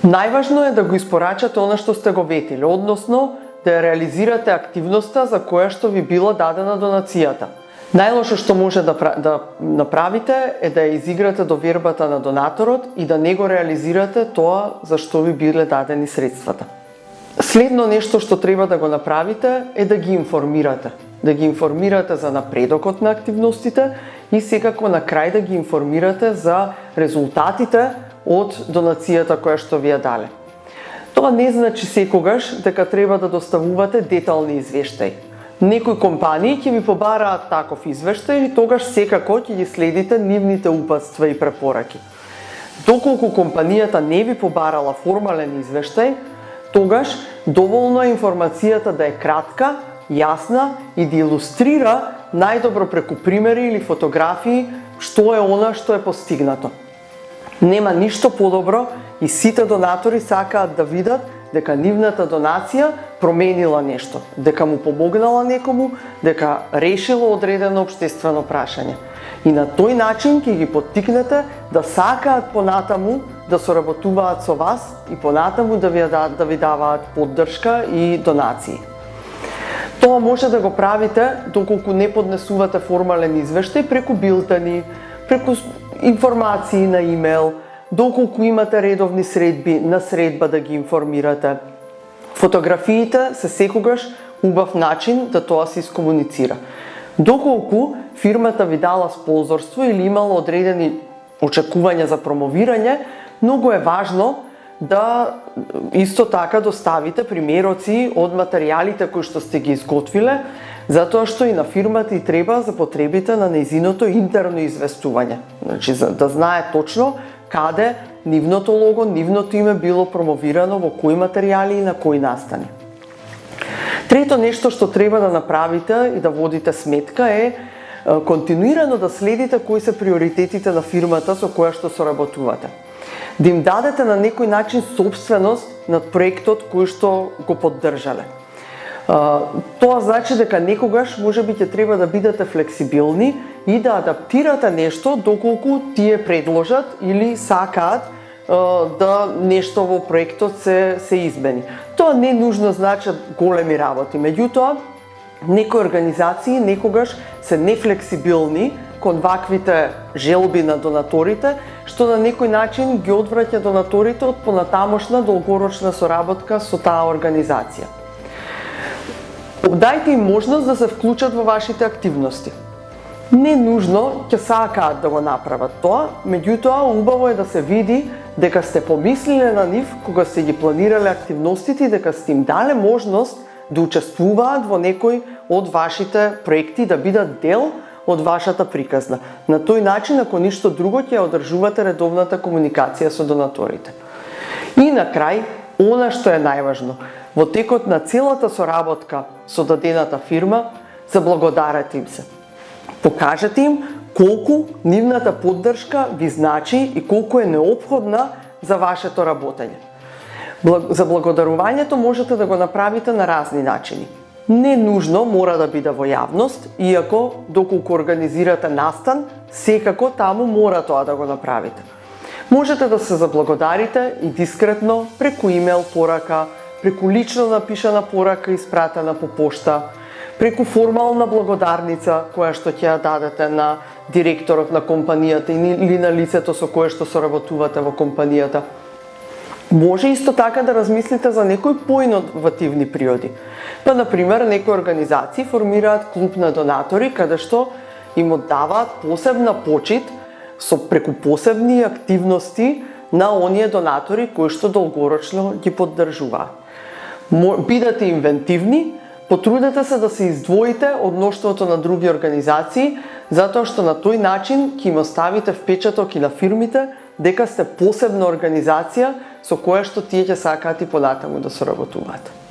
Најважно е да го испорачате она што сте го ветили, односно да ја реализирате активноста за која што ви била дадена донацијата. Најлошо што може да направите е да ја изиграте довербата на донаторот и да не го реализирате тоа за што ви биле дадени средствата. Следно нешто што треба да го направите е да ги информирате. Да ги информирате за напредокот на активностите и секако на крај да ги информирате за резултатите од донацијата која што ви ја дале. Тоа не значи секогаш дека треба да доставувате детални извештаи. Некои компании ќе ви побараат таков извештај и тогаш секако ќе ги следите нивните упатства и препораки. Доколку компанијата не ви побарала формален извештај, тогаш доволно е информацијата да е кратка, јасна и да илустрира најдобро преку примери или фотографии што е она што е постигнато. Нема ништо подобро и сите донатори сакаат да видат дека нивната донација променила нешто, дека му помогнала некому, дека решила одредено општествено прашање. И на тој начин ќе ги поттикнете да сакаат понатаму да соработуваат со вас и понатаму да ви даваат поддршка и донации. Тоа може да го правите доколку не поднесувате формален извештај преку билтени, преку информации на имейл, доколку имате редовни средби на средба да ги информирате. Фотографиите се секогаш убав начин да тоа се искомуницира. Доколку фирмата ви дала спонзорство или имала одредени очекувања за промовирање, многу е важно да исто така доставите примероци од материјалите кои што сте ги изготвиле, затоа што и на фирмата и треба за потребите на нејзиното интерно известување. Значи, да знае точно каде нивното лого, нивното име било промовирано, во кои материјали и на кои настани. Трето нешто што треба да направите и да водите сметка е континуирано да следите кои се приоритетите на фирмата со која што соработувате. Да им дадете на некој начин собственост над проектот кој што го поддржале. Тоа значи дека некогаш можеби ќе треба да бидете флексибилни и да адаптирате нешто доколку тие предложат или сакаат да нешто во проектот се измени. Тоа не нужно значат големи работи, меѓутоа некои организации некогаш се нефлексибилни кон ваквите желби на донаторите, што на некој начин ги одвраќа донаторите од понатамошна долгорочна соработка со таа организација. Дајте им можност да се вклучат во вашите активности. Не нужно ќе сакаат да го направат тоа, меѓутоа убаво е да се види дека сте помислиле на нив кога сте ги планирале активностите и дека сте им дале можност да учествуваат во некој од вашите проекти, да бидат дел од вашата приказна. На тој начин, ако ништо друго, ќе одржувате редовната комуникација со донаторите. И на крај, она што е најважно, во текот на целата соработка со дадената фирма, заблагодарете им се. Покажете им колку нивната поддршка ви значи и колку е неопходна за вашето работење. Заблагодарувањето можете да го направите на разни начини. Не нужно мора да биде во јавност, иако доколку организирате настан, секако таму мора тоа да го направите. Можете да се заблагодарите и дискретно преку имейл порака, преку лично напишана порака испратена по пошта, преку формална благодарница која што ќе ја дадете на директорот на компанијата или на лицето со кое што соработувате во компанијата. Може исто така да размислите за некои поиновативни приоди. Па, например, некои организации формираат клуб на донатори, каде што им оддаваат посебна почит преку посебни активности на оние донатори кои што долгорочно ги поддржуваат. Бидете инвентивни, потрудете се да се издвоите од мноштвото на други организации, затоа што на тој начин ќе им оставите впечаток и на фирмите дека сте посебна организација со која што тие ќе сакаат и понатаму да соработуваат.